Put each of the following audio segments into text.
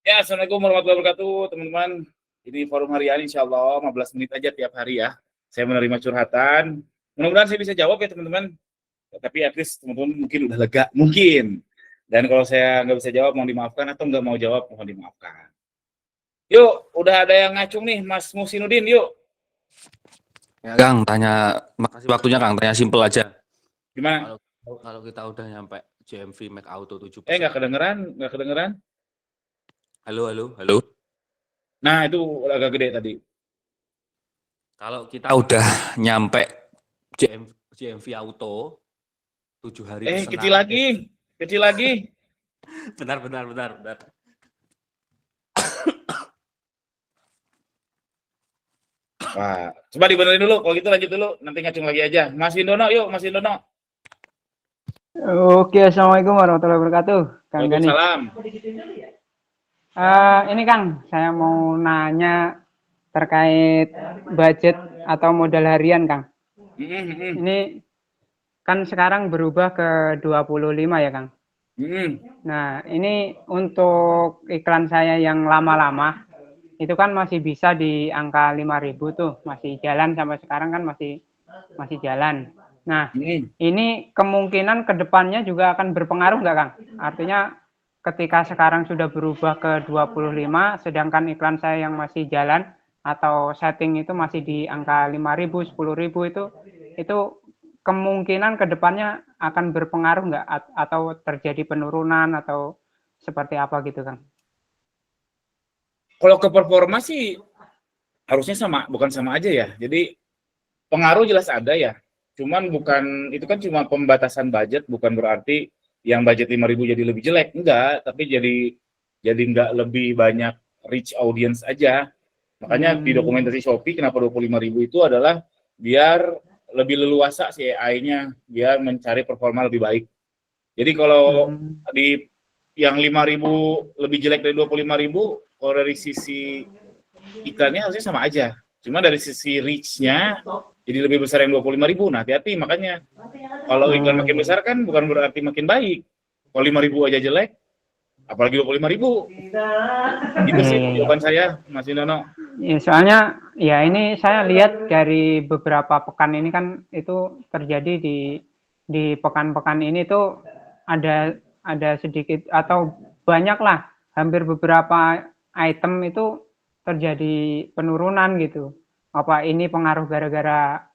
Ya, Assalamualaikum warahmatullahi wabarakatuh, teman-teman. Ini forum harian insyaallah 15 menit aja tiap hari ya. Saya menerima curhatan. Mudah-mudahan saya bisa jawab ya, teman-teman. Tapi at least teman-teman mungkin udah lega, mungkin. Dan kalau saya nggak bisa jawab, mohon dimaafkan, atau nggak mau jawab, mohon dimaafkan. Yuk, udah ada yang ngacung nih, Mas Musinudin, yuk. Ya Kang, makasih waktunya Kang, tanya simpel aja. Gimana? Kalau kita udah nyampe JMV Mac Auto 7%. Nggak kedengeran. Halo. Nah, itu agak gede tadi. Kalau kita udah nyampe JMV Auto 7 hari pesanan. Kecil lagi. Benar. Wah, coba dibenerin dulu, kalau gitu lanjut dulu, nanti ngacung lagi aja. Mas Indono, yuk Mas Indono. Oke, Assalamualaikum warahmatullahi wabarakatuh. Kang Gani. Waalaikumsalam. Ini Kang, saya mau nanya terkait budget atau modal harian, Kang. Ini kan sekarang berubah ke 25 ya, Kang. Nah, ini untuk iklan saya yang lama-lama, itu kan masih bisa di angka 5.000 tuh, masih jalan sampai sekarang kan masih jalan. Nah, ini kemungkinan kedepannya juga akan berpengaruh nggak, Kang? Artinya ketika sekarang sudah berubah ke 25, sedangkan iklan saya yang masih jalan atau setting itu masih di angka 5.000, 10.000 itu kemungkinan kedepannya akan berpengaruh nggak atau terjadi penurunan atau seperti apa gitu, Kang? Kalau ke performa sih harusnya bukan sama aja ya. Jadi pengaruh jelas ada ya. Cuman itu kan cuma pembatasan budget, bukan berarti yang budget 5.000 jadi lebih jelek, enggak, tapi jadi enggak lebih banyak reach audience aja. Makanya di dokumentasi Shopee kenapa 25.000 itu adalah biar lebih leluasa si AI-nya, biar mencari performa lebih baik. Jadi kalau di yang 5.000 lebih jelek dari 25.000, kalau dari sisi iklannya harusnya sama aja. Cuma dari sisi reach-nya jadi lebih besar yang 25.000. Nah, hati-hati, makanya kalau iklan makin besar kan bukan berarti makin baik. Kalau 5.000 aja jelek, apalagi 25.000. Itu sih jawaban saya, Mas Indono. Ya, soalnya ya ini saya lihat dari beberapa pekan ini kan itu terjadi di pekan-pekan ini tuh ada sedikit atau banyak lah, hampir beberapa item itu terjadi penurunan gitu. Apa ini pengaruh gara-gara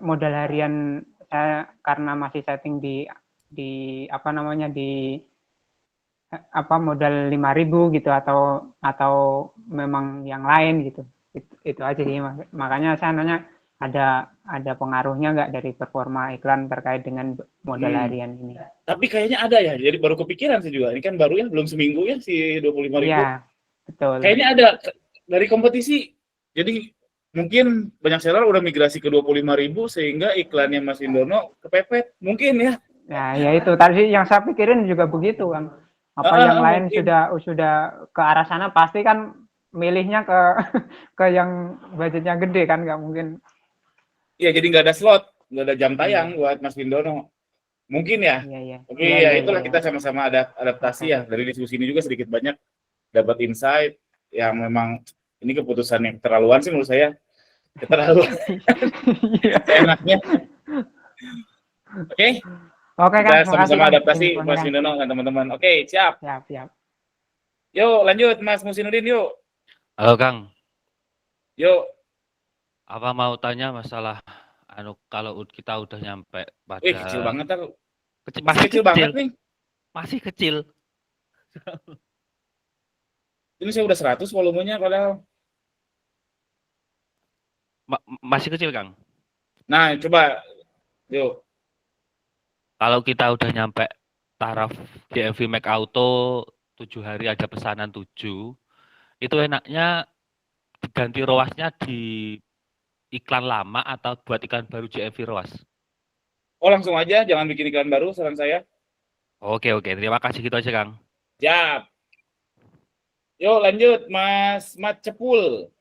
modal harian saya karena masih setting di apa namanya di modal 5.000 gitu atau memang yang lain gitu. Itu aja sih, makanya saya nanya ada pengaruhnya nggak dari performa iklan terkait dengan modal harian ini. Tapi kayaknya ada ya, jadi baru kepikiran sih juga. Ini kan baru ya, belum seminggu ya si 25.000. Iya, betul. Kayaknya ada dari kompetisi. Jadi mungkin banyak seller udah migrasi ke 25.000 sehingga iklannya Mas Indono kepepet. Mungkin ya. Ya itu tadi yang saya pikirin juga begitu, Kang. Apa yang lain mungkin sudah ke arah sana pasti kan milihnya ke yang budgetnya gede kan, nggak mungkin. Iya, jadi nggak ada slot, nggak ada jam tayang buat Mas Windono. Mungkin ya. Oke, ya itulah kita sama-sama ada adaptasi ya. Dari diskusi ini juga sedikit banyak dapat insight yang memang ini keputusan yang keterlaluan sih menurut saya. Keterlaluan. Enaknya. Oke. Oke, kita Kang, sama-sama adaptasi Mas Windono dan teman-teman. Oke, siap. Siap. Yuk, lanjut Mas Musinudin, yuk. Halo Kang. Yuk. Apa mau tanya masalah kalau kita udah nyampe pada kecil banget kan. Masih kecil banget nih. Masih kecil. Ini saya udah 100 volumenya padahal. Masih kecil, Kang. Nah, coba. Yuk. Kalau kita udah nyampe taraf JMV Mac Auto 7 hari ada pesanan 7, itu enaknya diganti ROAS-nya di iklan lama atau buat iklan baru JMV ROAS? Oh, langsung aja, jangan bikin iklan baru, saran saya. Oke, terima kasih, gitu aja, Kang. Siap. Yuk, lanjut, Mas Mat Cepul.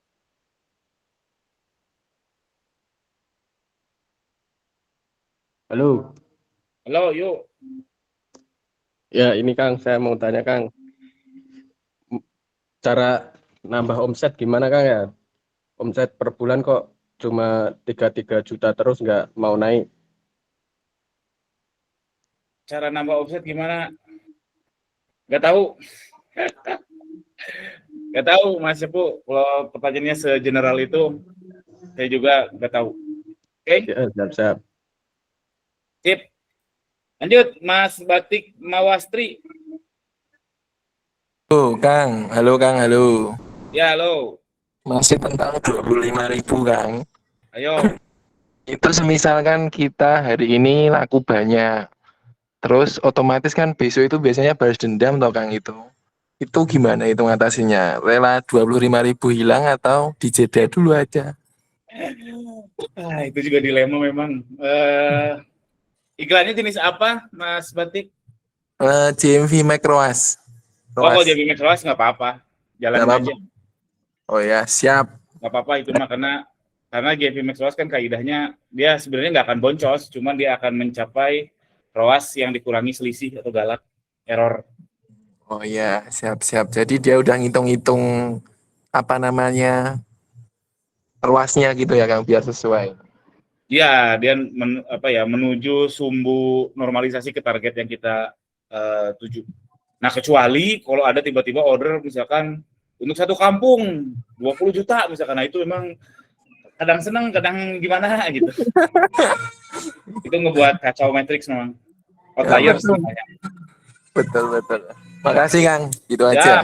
Halo. Halo, yuk. Ya, ini Kang, saya mau tanya Kang. cara nambah omset gimana Kang ya? Omset per bulan kok cuma 33 juta terus nggak mau naik. Cara nambah omset gimana? Nggak tahu. Nggak tahu, Mas Sepu. Kalau pertanyaannya segeneral itu, saya juga nggak tahu. Oke, Ya, siap-siap. sip. Lanjut, Mas Batik Mawastri. Kang, halo. Ya, halo. Masih tentang 25.000 Kang. Ayo. Itu semisalkan kita hari ini laku banyak, terus otomatis kan besok itu biasanya balas dendam toh Kang itu. Itu gimana itu ngatasinya? Rela 25.000 hilang atau dijeda dulu aja? Itu juga dilema memang. Iklannya jenis apa, Mas Batik? JMV Macroas. Oh, kalau jadi Max Roas nggak apa-apa. Jalanin Nggak apa-apa. aja. Oh ya, siap. Nggak apa-apa itu mah, karena GMV Max Roas kan kaidahnya dia sebenarnya nggak akan boncos, cuman dia akan mencapai ROAS yang dikurangi selisih atau galak error. Oh ya, siap. Jadi dia udah ngitung-ngitung apa namanya ruasnya gitu ya Kang, biar sesuai. Ya, dia menuju sumbu normalisasi ke target yang kita tuju. Nah, kecuali kalau ada tiba-tiba order misalkan untuk satu kampung 20 juta misalkan, nah itu memang kadang senang, kadang gimana gitu. Itu ngebuat kacau matrix memang. Outliers betul. namanya. Betul. Makasih Kang, gitu Ya. aja.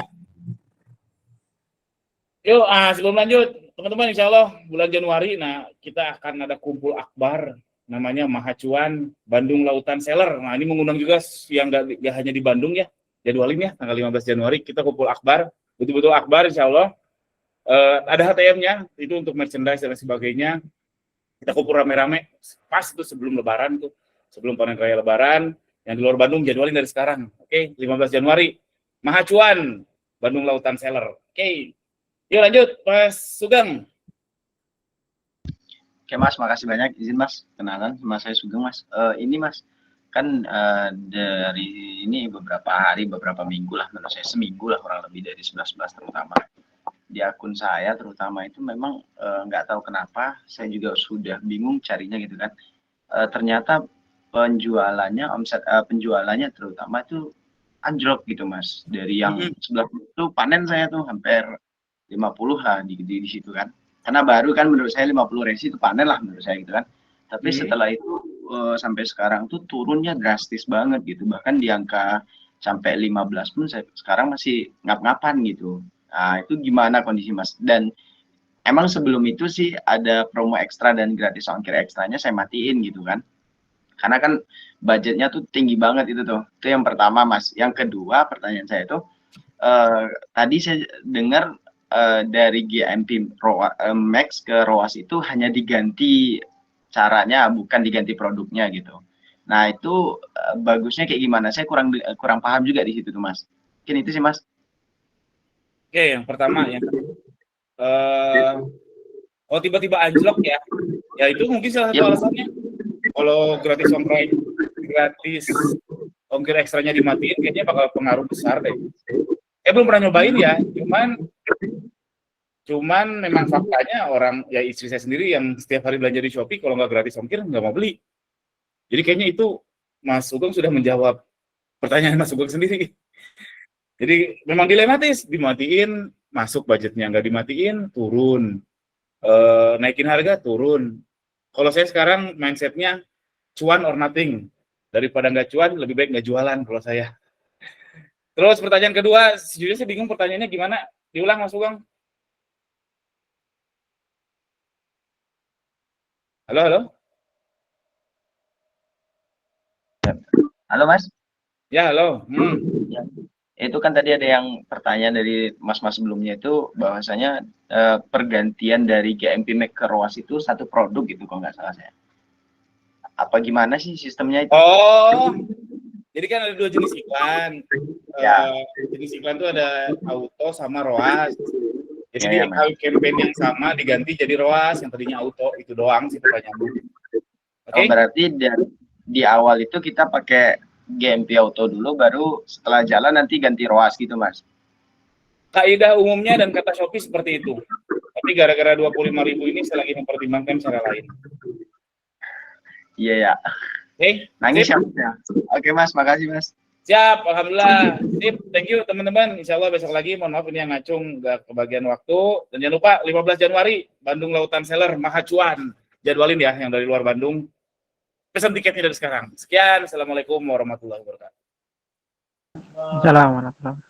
Yuk, sebelum lanjut, teman-teman, insya Allah bulan Januari, kita akan ada kumpul akbar, namanya Mahacuan Bandung Lautan Seller. Nah, ini mengundang juga yang nggak hanya di Bandung ya, jadwalin ya, tanggal 15 Januari kita kumpul akbar, betul-betul akbar insya Allah. Ada HTM-nya, itu untuk merchandise dan sebagainya. Kita kumpul rame-rame, pas itu sebelum Lebaran tuh, sebelum panen raya Lebaran, yang di luar Bandung jadwalin dari sekarang. Oke, 15 Januari, Mahacuan Bandung Lautan Seller. Oke. Yuk lanjut, Mas Sugeng. Oke Mas, makasih banyak. Izin Mas, kenalan sama saya Sugeng Mas. Ini Mas, kan dari ini beberapa minggu lah, menurut saya seminggu lah kurang lebih dari 11 terutama. Di akun saya terutama itu memang nggak tahu kenapa, saya juga sudah bingung carinya gitu kan. Ternyata penjualannya, penjualannya terutama itu anjlok gitu Mas. Dari yang sebelah itu panen saya tuh hampir 50-an di situ kan. Karena baru kan menurut saya 50 resi itu panen lah menurut saya gitu kan. Tapi setelah itu sampai sekarang tuh turunnya drastis banget gitu. Bahkan di angka sampai 15 pun saya sekarang masih ngap-ngapan gitu. Nah, itu gimana kondisi Mas? Dan emang sebelum itu sih ada promo ekstra dan gratis ongkir ekstranya saya matiin gitu kan. Karena kan budgetnya tuh tinggi banget itu tuh. Itu yang pertama Mas. Yang kedua pertanyaan saya itu tadi saya dengar dari GMP Max ke ROAS itu hanya diganti caranya, bukan diganti produknya gitu. Nah itu bagusnya kayak gimana? Saya kurang paham juga di situ tuh Mas. Mungkin itu sih Mas. Oke, yang pertama kalau tiba-tiba anjlok ya itu mungkin salah satu alasannya. Kalau gratis ongkir ekstranya dimatiin, kayaknya bakal pengaruh besar deh. Belum pernah nyobain ya, cuman memang faktanya orang, ya istri saya sendiri yang setiap hari belanja di Shopee, kalau nggak gratis ongkir nggak mau beli. Jadi kayaknya itu Mas Sugeng sudah menjawab pertanyaan Mas Sugeng sendiri. Jadi memang dilematis, dimatiin masuk budgetnya, nggak dimatiin turun, naikin harga turun. Kalau saya sekarang mindsetnya cuan or nothing, daripada nggak cuan lebih baik nggak jualan kalau saya. Terus pertanyaan kedua, sejujurnya saya bingung pertanyaannya gimana, diulang Mas Sugeng. Halo. Halo Mas. Ya, halo. Ya. Itu kan tadi ada yang pertanyaan dari Mas-Mas sebelumnya itu bahwasanya pergantian dari GMP Max ke ROAS itu satu produk gitu kalau nggak salah saya. Apa gimana sih sistemnya itu? Oh, jadi kan ada dua jenis iklan. Ya. Jenis iklan itu ada auto sama ROAS. Jadi Ya, campaign yang sama diganti jadi ROAS, yang tadinya auto, itu doang sih pertanyaannya. Okay? Berarti di awal itu kita pakai GMP auto dulu, baru setelah jalan nanti ganti ROAS gitu Mas? kaidah umumnya dan kata Shopee seperti itu. Tapi gara-gara 25.000 ini saya lagi mempertimbangkan cara lain. Iya ya. Oke, Nangis sip. ya. Oke Mas, makasih Mas. Siap, alhamdulillah. Sip, thank you teman-teman. Insya Allah besok lagi. Mohon maaf ini yang ngacung nggak kebagian waktu. Dan jangan lupa 15 Januari Bandung Lautan Seller Mahacuan. Jadwalin ya yang dari luar Bandung. Pesan tiketnya dari sekarang. Sekian. Assalamualaikum warahmatullahi wabarakatuh. Assalamualaikum.